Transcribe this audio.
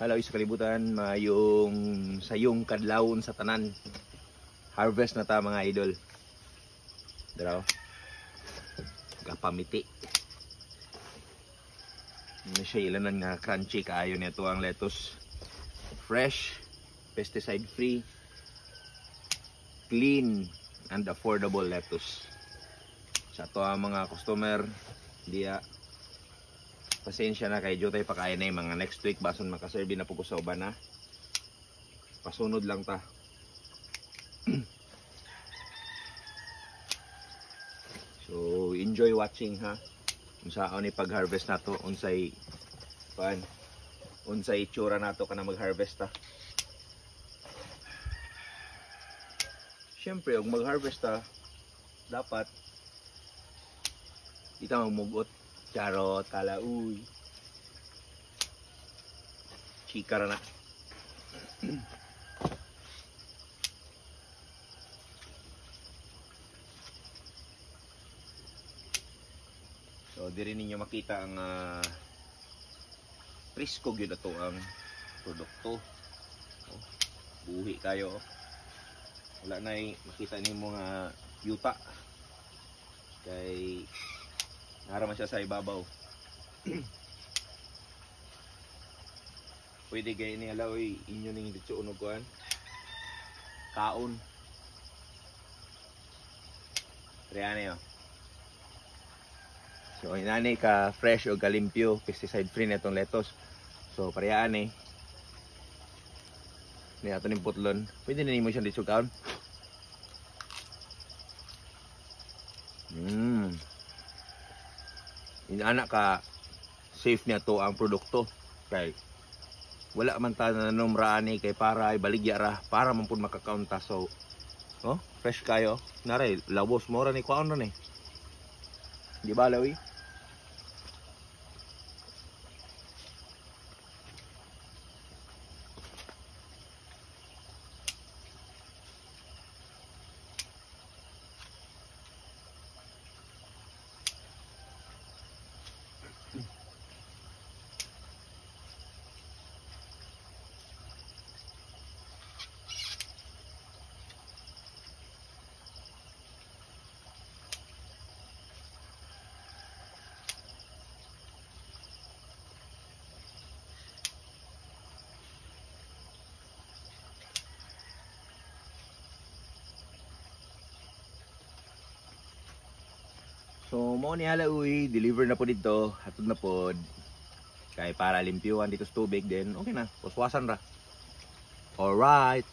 Halaw sa kalibutan, mayong sayong kadlawon sa tanan. Harvest na ta mga idol. Daraw. Gapamiti. Ano siya ilanan nga crunchy kaayo nito ang lettuce. Fresh, pesticide free, clean and affordable lettuce. Sa to ang mga customer, diya pasensya na kay Jotay pakain na yung mga next week bason makaserve na po ko sa uban na. Pasunod lang ta. So enjoy watching ha. Unsaon ni pag-harvest nato, unsay itsura nato kana mag-harvest ta. Syempre og mag-harvest ta dapat kita mamugot. Charot, kala, uy. Chikara na. So, di rin ninyo makita ang presko yun na to ang produkto. Oh, buhi kayo. Wala na makita niyo mga yuta. Kay naraman siya sa ibabaw. Pwede gaya ni alaw inyo ning dito unuguan. Kaon. Riyan yo. So inani ka fresh o kalimpyo, pesticide free na itong lettuce. So parehaan ni ato ning putlon. Pwede na nimo siyang dito kaon. Inaana ka safe niya to ang produkto kay wala man ta na numraan kay para ibaligya ra para man pud makakaunta. So fresh kayo naray labos mo ra ni kuan ra ni di ba lawi. So mo ni hala deliver na po dito, hatod na pod. Kay para limpyuhan dito sa tubig din, okay na, puswasan ra. Alright.